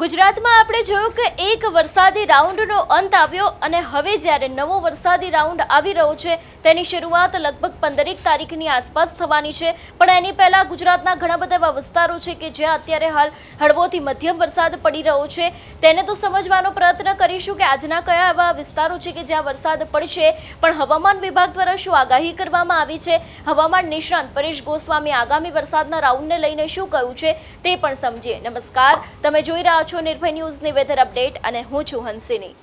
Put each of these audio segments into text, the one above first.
ગુજરાતમાં આપણે જોયું કે એક વરસાદી રાઉન્ડનો અંત આવ્યો અને હવે જ્યારે નવો વરસાદી રાઉન્ડ આવી રહ્યો છે તેની શરૂઆત લગભગ 15 તારીખની આસપાસ થવાની છે। પણ એની પહેલા ગુજરાતના ઘણા બધા એવા વિસ્તારો છે કે જ્યાં અત્યારે હાલ હળવોથી મધ્યમ વરસાદ પડી રહ્યો છે। તેને તો સમજવાનો પ્રયત્ન કરીશું કે આજના કયા એવા વિસ્તારો છે કે જ્યાં વરસાદ પડશે। પણ હવામાન વિભાગ દ્વારા શું આગાહી કરવામાં આવી છે, હવામાન નિષ્ણાંત પરેશ ગોસ્વામી આગામી વરસાદના રાઉન્ડને લઈને શું કહ્યું છે તે પણ સમજીએ। નમસ્કાર, તમે જોઈ રહ્યા છો નિર્ભય ન્યૂઝની વેધર અપડેટ અને હું છું હંસિની।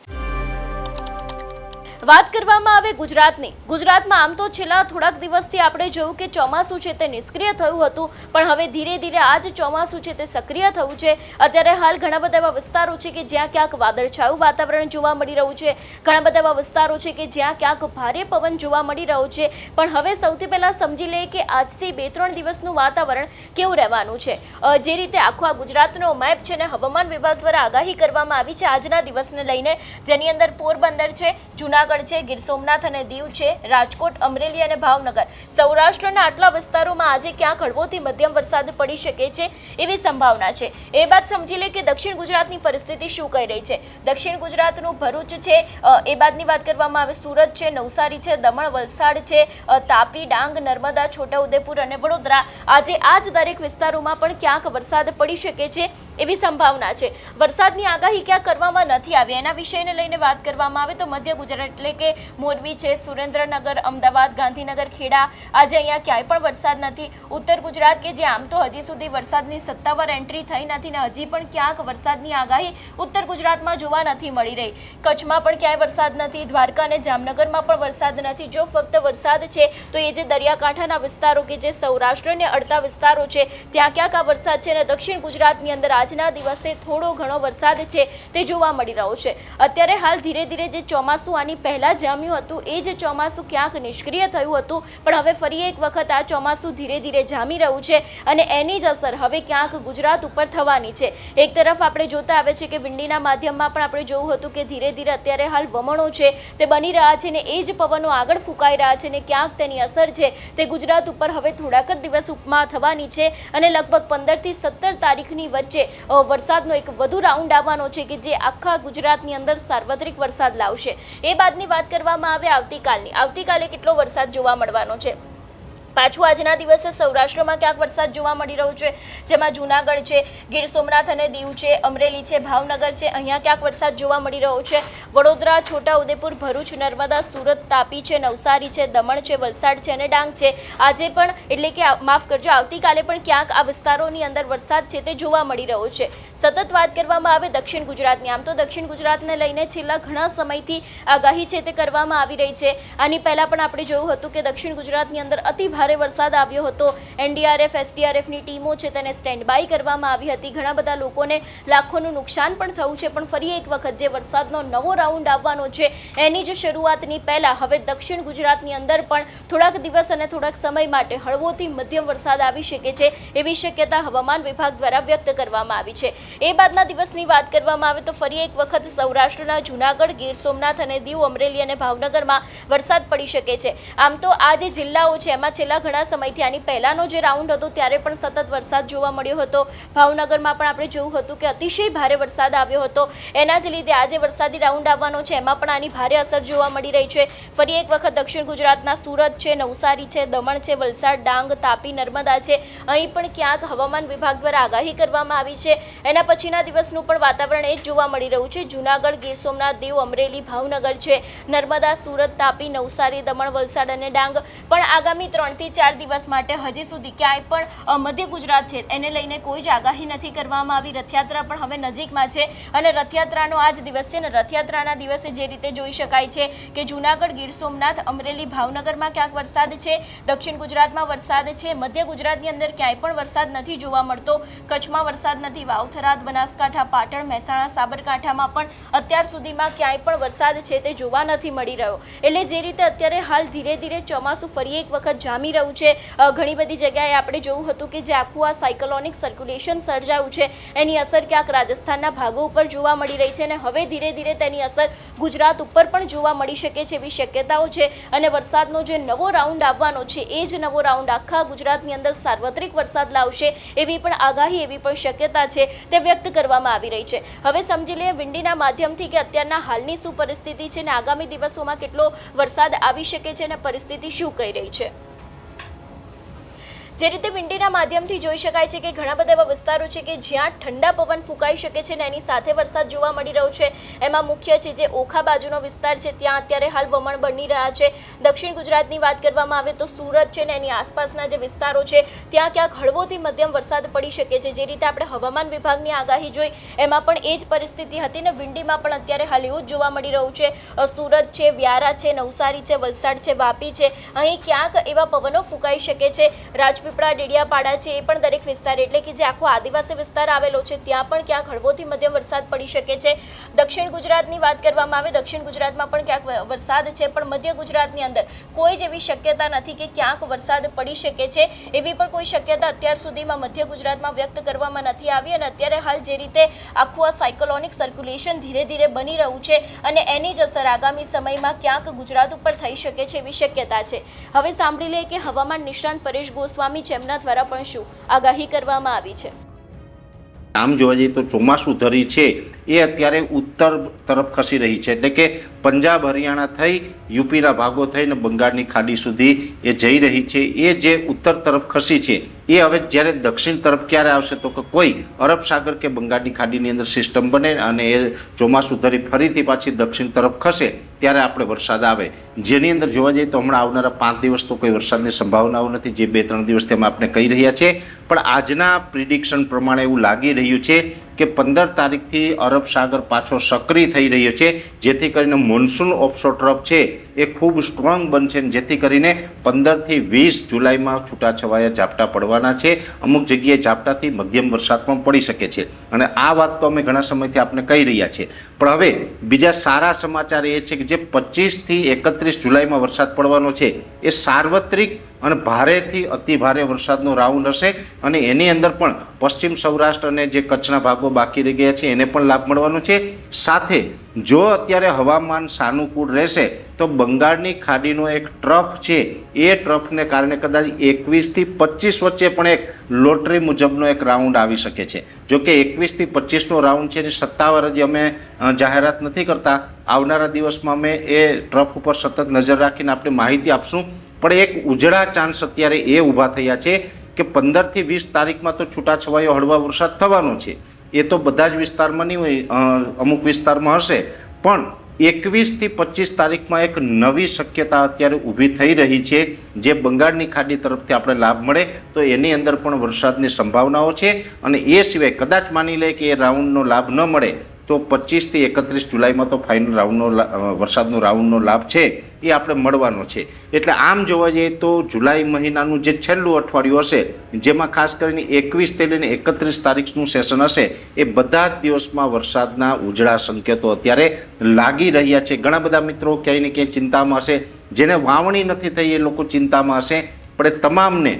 વાત કરવામાં આવે ગુજરાતમાં આમ તો છેલ્લા થોડાક દિવસથી આપણે જોયું કે ચોમાસું છે તે નિષ્ક્રિય થયું હતું, પણ હવે ધીરે ધીરે આ જ ચોમાસું છે તે સક્રિય થયું છે। અત્યારે હાલ ઘણા બધા એવા વિસ્તારો છે કે જ્યાં ક્યાંક વાદળછાયું વાતાવરણ જોવા મળી રહ્યું છે, ઘણા બધા એવા વિસ્તારો છે કે જ્યાં ક્યાંક ભારે પવન જોવા મળી રહ્યો છે। પણ હવે સૌથી પહેલા સમજી લઈએ કે આજથી 2-3 દિવસનું વાતાવરણ કેવું રહેવાનું છે। જે રીતે આખો આ ગુજરાતનો મેપ છે ને હવામાન વિભાગ દ્વારા આગાહી કરવામાં આવી છે આજના દિવસને લઈને, જેની અંદર પોરબંદર છે, જૂનાગઢ છે, ગીર સોમનાથ અને દીવ છે, રાજકોટ, અમરેલી અને ભાવનગર, સૌરાષ્ટ્રના આટલા વિસ્તારોમાં આજે ક્યાંક હળવોથી મધ્યમ વરસાદ પડી શકે છે એવી સંભાવના છે। એ બાદ સમજી લે કે દક્ષિણ ગુજરાતની પરિસ્થિતિ શું કહી રહી છે। દક્ષિણ ગુજરાતનું ભરૂચ છે, એ બાદની વાત કરવામાં આવે સુરત છે, નવસારી છે, દમણ, વલસાડ છે, તાપી, ડાંગ, નર્મદા, છોટાઉદેપુર અને વડોદરા, આજે આ જ દરેક વિસ્તારોમાં પણ ક્યાંક વરસાદ પડી શકે છે એવી સંભાવના છે। વરસાદની આગાહી ક્યાં કરવામાં નથી આવી એના વિષયને લઈને વાત કરવામાં આવે તો મધ્ય ગુજરાત એટલે કે મોરબી છે, સુરેન્દ્રનગર, અમદાવાદ, ગાંધીનગર, ખેડા, આજે અહીંયા ક્યાંય પણ વરસાદ નથી। ઉત્તર ગુજરાત કે જે આમ તો હજી સુધી વરસાદની સત્તાવાર એન્ટ્રી થઈ નથી ને હજી પણ ક્યાંક વરસાદની આગાહી ઉત્તર ગુજરાતમાં જોવા નથી મળી રહી। કચ્છમાં પણ ક્યાંય વરસાદ નથી, દ્વારકા અને જામનગરમાં પણ વરસાદ નથી। જો ફક્ત વરસાદ છે તો એ જે દરિયાકાંઠાના વિસ્તારો કે જે સૌરાષ્ટ્રને અડતા વિસ્તારો છે ત્યાં ક્યાંક આ વરસાદ છે અને દક્ષિણ ગુજરાતની અંદર આજના દિવસે થોડો ઘણો વરસાદ છે તે જોવા મળી રહ્યો છે। અત્યારે હાલ ધીરે ધીરે જે ચોમાસું આની પહેલા જામ્યું હતું એ જ ચોમાસું ક્યાંક નિષ્ક્રિય થયું હતું, પણ હવે ફરી એક વખત આ ચોમાસું ધીરે ધીરે જામી રહ્યું છે અને એની જ અસર હવે ક્યાંક ગુજરાત ઉપર થવાની છે। એક તરફ આપણે જોતા આવે છે કે વિંડીના માધ્યમમાં પણ આપણે જોયું હતું કે ધીરે ધીરે અત્યારે હાલ વમણો છે તે બની રહ્યા છે ને એ જ પવનો આગળ ફૂંકાઈ રહ્યા છે ને ક્યાંક તેની અસર છે તે ગુજરાત ઉપર હવે થોડાક જ દિવસમાં થવાની છે અને લગભગ 15 થી 17 તારીખની વચ્ચે વરસાદનો એક વધુ રાઉન્ડ આવવાનો છે કે જે આખા ગુજરાતની અંદર સાર્વત્રિક વરસાદ લાવશે। એ બાદની વાત કરવામાં આવે આવતીકાલે કેટલો વરસાદ જોવા મળવાનો છે। પાછું આજના દિવસે સૌરાષ્ટ્રમાં ક્યાંક વરસાદ જોવા મળી રહ્યો છે, જેમાં જૂનાગઢ છે, ગીર સોમનાથ અને દીવ છે, અમરેલી છે, ભાવનગર છે, અહીંયા ક્યાંક વરસાદ જોવા મળી રહ્યો છે। વડોદરા, છોટાઉદેપુર, ભરૂચ, નર્મદા, સુરત, તાપી છે, નવસારી છે, દમણ છે, વલસાડ છે અને ડાંગ છે, આજે પણ એટલે કે માફ કરજો આવતીકાલે પણ ક્યાંક આ વિસ્તારોની અંદર વરસાદ છે તે જોવા મળી રહ્યો છે। સતત વાત કરવામાં આવે દક્ષિણ ગુજરાતની, આમ તો દક્ષિણ ગુજરાતને લઈને છેલ્લા ઘણા સમયથી આગાહી છે તે કરવામાં આવી રહી છે। આની પહેલા પણ આપણે જોયું હતું કે દક્ષિણ ગુજરાતની અંદર અતિ ભારે વરસાદ આવ્યો હતો, એનડીઆરએફ, એસડીઆરએફની ટીમો છે તેને સ્ટેન્ડ બાય કરવામાં આવી હતી, ઘણા બધા લોકોને લાખોનું નુકસાન પણ થયું છે। પણ ફરી એક વખત જે વરસાદનો નવો રાઉન્ડ આવવાનો છે એની જ શરૂઆતની પહેલા હવે દક્ષિણ ગુજરાતની અંદર પણ થોડાક દિવસ અને થોડાક સમય માટે હળવોથી મધ્યમ વરસાદ આવી શકે છે એવી શક્યતા હવામાન વિભાગ દ્વારા વ્યક્ત કરવામાં આવી છે। એ બાદના દિવસની વાત કરવામાં આવે તો ફરી એક વખત સૌરાષ્ટ્રના જૂનાગઢ, ગીર સોમનાથ અને દીવ, અમરેલી અને ભાવનગરમાં વરસાદ પડી શકે છે। આમ તો આ જે જિલ્લાઓ છે એમાં છેલ્લા ઘણા સમયથી આની પહેલાનો જે રાઉન્ડ હતો ત્યારે પણ સતત વરસાદ જોવા મળ્યો હતો। ભાવનગરમાં પણ આપણે જોયું હતું કે અતિશય ભારે વરસાદ આવ્યો હતો, એના જ લીધે આજે વરસાદી રાઉન્ડ આવવાનો છે એમાં પણ આની ભારે અસર જોવા મળી રહી છે। ફરી એક વખત દક્ષિણ ગુજરાતના સુરત છે, નવસારી છે, દમણ છે, વલસાડ, ડાંગ, તાપી, નર્મદા છે, અહીં પણ ક્યાંક હવામાન વિભાગ દ્વારા આગાહી કરવામાં આવી છે। એના પછીના દિવસનું પણ વાતાવરણ એ જ જોવા મળી રહ્યું છે। જૂનાગઢ, ગીર સોમનાથ, દીવ, અમરેલી, ભાવનગર છે, નર્મદા, સુરત, તાપી, નવસારી, દમણ, વલસાડ અને ડાંગ પણ આગામી 3 થી 4 દિવસ માટે હજી સુધી ક્યાંય પણ મધ્ય ગુજરાત છે એને લઈને કોઈ જ આગાહી નથી કરવામાં આવી। રથયાત્રા પણ હવે નજીકમાં છે અને રથયાત્રાનો આ જ દિવસ છે ને રથયાત્રાના દિવસે જે રીતે જોઈ શકાય છે કે જૂનાગઢ, ગીર સોમનાથ, અમરેલી, ભાવનગરમાં ક્યાંક વરસાદ છે, દક્ષિણ ગુજરાતમાં વરસાદ છે, મધ્ય ગુજરાતની અંદર ક્યાંય પણ વરસાદ નથી જોવા મળતો, કચ્છમાં વરસાદ નથી, વાવ-થરાદ, બનાસકાંઠા, પાટણ, મહેસાણા, સાબરકાંઠામાં પણ અત્યાર સુધીમાં ક્યાંય પણ વરસાદ છે તે જોવા નથી મળી રહ્યો। એટલે જે રીતે અત્યારે હાલ ધીરે ધીરે ચોમાસું ફરી એક વખત જામી પામી રહ્યું છે। ઘણી બધી જગ્યાએ આપણે જોયું હતું કે જે આખું આ સાયક્લોનિક સર્ક્યુલેશન સર્જાયું છે એની અસર ક્યાંક રાજસ્થાનના ભાગો ઉપર જોવા મળી રહી છે અને હવે ધીરે ધીરે તેની અસર ગુજરાત ઉપર પણ જોવા મળી શકે છે એવી શક્યતાઓ છે। અને વરસાદનો જે નવો રાઉન્ડ આવવાનો છે એ જ નવો રાઉન્ડ આખા ગુજરાતની અંદર સાર્વત્રિક વરસાદ લાવશે એવી પણ આગાહી, એવી પણ શક્યતા છે તે વ્યક્ત કરવામાં આવી રહી છે। હવે સમજી લઈએ વિંડીના માધ્યમથી કે અત્યારના હાલની શું પરિસ્થિતિ છે અને આગામી દિવસોમાં કેટલો વરસાદ આવી શકે છે અને પરિસ્થિતિ શું કહી રહી છે। જે રીતે વિંડીના માધ્યમથી જોઈ શકાય છે કે ઘણા બધા એવા વિસ્તારો છે કે જ્યાં ઠંડા પવન ફૂંકાઈ શકે છે અને એની સાથે વરસાદ જોવા મળી રહ્યો છે। એમાં મુખ્ય છે જે ઓખા બાજુનો વિસ્તાર છે, ત્યાં અત્યારે હાલ વમણ બની રહ્યા છે। દક્ષિણ ગુજરાતની વાત કરવામાં આવે તો સુરત છે ને એની આસપાસના જે વિસ્તારો છે ત્યાં ક્યાંક હળવોથી મધ્યમ વરસાદ પડી શકે છે। જે રીતે આપણે હવામાન વિભાગની આગાહી જોઈ એમાં પણ એ જ પરિસ્થિતિ હતી ને વિંડીમાં પણ અત્યારે હાલ એવું જ જોવા મળી રહ્યું છે। સુરત છે, વ્યારા છે, નવસારી છે, વલસાડ છે, વાપી છે, અહીં ક્યાંક એવા પવનો ફૂંકાઈ શકે છે। રાજપીપળા, ડેડિયાપાડા છે એ પણ દરેક વિસ્તાર એટલે કે જે આખો આદિવાસી વિસ્તાર આવેલો છે ત્યાં પણ ક્યાંક હળવોથી મધ્યમ વરસાદ પડી શકે છે। દક્ષિણ ગુજરાતની વાત કરવામાં આવે, દક્ષિણ ગુજરાતમાં પણ ક્યાંક વરસાદ છે પણ મધ્ય ગુજરાતની અંદર કોઈ જ એવી શક્યતા નથી કે ક્યાંક વરસાદ પડી શકે છે। એવી પણ કોઈ શક્યતા અત્યાર સુધીમાં મધ્ય ગુજરાતમાં વ્યક્ત કરવામાં નથી આવી અને અત્યારે હાલ જે રીતે આખું આ સાયક્લોનિક સર્ક્યુલેશન ધીરે ધીરે બની રહ્યું છે અને એની જ અસર આગામી સમયમાં ક્યાંક ગુજરાત ઉપર થઈ શકે છે એવી શક્યતા છે। હવે સાંભળી લઈએ કે હવામાન નિષ્ણાંત પરેશ ગોસ્વામી છે એમના દ્વારા પણ શું આગાહી કરવામાં આવી છે। આમ જોવા જઈએ તો ચોમાસું ધરી છે એ અત્યારે ઉત્તર તરફ ખસી રહી છે, એટલે કે પંજાબ, હરિયાણા થઈ યુપીના ભાગો થઈને બંગાળની ખાડી સુધી એ જઈ રહી છે। એ જે ઉત્તર તરફ ખસી છે એ હવે જ્યારે દક્ષિણ તરફ ક્યારે આવશે તો કે કોઈ અરબ સાગર કે બંગાળની ખાડીની અંદર સિસ્ટમ બને અને એ ચોમાસું ધરી ફરીથી પાછી દક્ષિણ તરફ ખસે ત્યારે આપણે વરસાદ આવે, જેની અંદર જોવા જઈએ તો હમણાં આવનારા 5 દિવસ તો કોઈ વરસાદની સંભાવનાઓ નથી, જે 2-3 દિવસ તેમાં આપણે કહી રહ્યા છીએ। પણ આજના પ્રિડિક્શન પ્રમાણે એવું લાગી રહ્યું છે કે 15 તારીખથી અરબ સાગર પાછો સક્રિય થઈ રહ્યો છે, જેથી કરીને મોન્સૂન ઓફશોર ટ્રફ છે એ ખૂબ સ્ટ્રોંગ બનશે, જેથી કરીને 15 થી 20 જુલાઈમાં છૂટાછવાયા ઝાપટા પડવાના છે। અમુક જગ્યાએ ઝાપટાથી મધ્યમ વરસાદ પણ પડી શકે છે અને આ વાત તો અમે ઘણા સમયથી આપણે કહી રહ્યા છીએ। પણ હવે બીજા સારા સમાચાર એ છે કે જે 25 થી 31 જુલાઈમાં વરસાદ પડવાનો છે એ સાર્વત્રિક અને ભારેથી અતિ ભારે વરસાદનો રાઉન્ડ હશે અને એની અંદર પણ પશ્ચિમ સૌરાષ્ટ્ર અને જે કચ્છના ભાગો બાકી રહી ગયા છે એને પણ લાભ મળવાનો છે। સાથે જો અત્યારે હવામાન સાનુકૂળ રહેશે તો બંગાળની ખાડીનો એક ટ્રફ છે એ ટ્રફને કારણે કદાચ 21 થી 25 વચ્ચે પણ એક લોટરી મુજબનો એક રાઉન્ડ આવી શકે છે। જો કે 21 થી 25નો રાઉન્ડ છે એની સત્તાવાર હજી અમે જાહેરાત નથી કરતા, આવનારા દિવસમાં અમે એ ટ્રફ ઉપર સતત નજર રાખીને આપણે માહિતી આપશું। પણ એક ઉજળા ચાન્સ અત્યારે એ ઊભા થયા છે કે 15 થી 20 તારીખમાં તો છૂટાછવાયો હળવા વરસાદ થવાનો છે, એ તો બધા જ વિસ્તારમાં નહીં હોય, અમુક વિસ્તારમાં હશે, પણ 21 થી 25 તારીખમાં એક નવી શક્યતા અત્યારે ઊભી થઈ રહી છે, જે બંગાળની ખાડી તરફથી આપણે લાભ મળે તો એની અંદર પણ વરસાદની સંભાવનાઓ છે અને એ સિવાય કદાચ માની લે કે એ રાઉન્ડનો લાભ ન મળે તો 25 થી 31 જુલાઈમાં તો ફાઇનલ રાઉન્ડનો વરસાદનો રાઉન્ડનો લાભ છે એ આપણે મળવાનો છે। એટલે આમ જોવા જઈએ તો જુલાઈ મહિનાનું જે છેલ્લું અઠવાડિયું હશે, જેમાં ખાસ કરીને 21 થી લઈને 31 તારીખનું સેશન હશે, એ બધા જ દિવસમાં વરસાદના ઉજળા સંકેતો અત્યારે લાગી રહ્યા છે। ઘણા બધા મિત્રો ક્યાંય ને ક્યાંય ચિંતામાં હશે, જેને વાવણી નથી થઈ એ લોકો ચિંતામાં હશે, પણ એ તમામને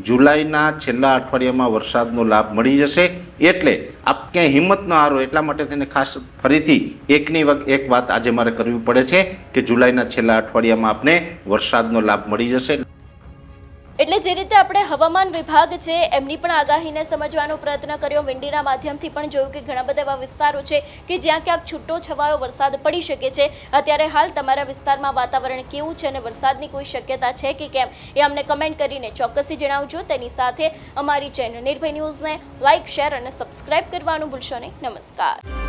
જુલાઈના છેલ્લા અઠવાડિયામાં વરસાદનો લાભ મળી જશે। એટલે આપ ક્યાંય હિંમત ન હારો, એટલા માટે તેને ખાસ ફરીથી એક વાત આજે મારે કરવી પડે છે કે જુલાઈના છેલ્લા અઠવાડિયામાં આપને વરસાદનો લાભ મળી જશે। એટલે જે રીતે આપણે હવામાન વિભાગ છે એમની પણ આગાહીને સમજવાનો પ્રયત્ન કર્યો, વિંડીના માધ્યમથી પણ જોયું કે ઘણા બધા એવા વિસ્તારો છે કે જ્યાં ક્યાંક છૂટો છવાયો વરસાદ પડી શકે છે। અત્યારે હાલ તમારા વિસ્તારમાં વાતાવરણ કેવું છે અને વરસાદની કોઈ શક્યતા છે કે કેમ એ અમને કમેન્ટ કરીને ચોક્કસથી જણાવજો। તેની સાથે અમારી ચેનલ નિર્ભય ન્યૂઝને લાઇક, શેર અને સબસ્ક્રાઇબ કરવાનું ભૂલશો નહીં। નમસ્કાર।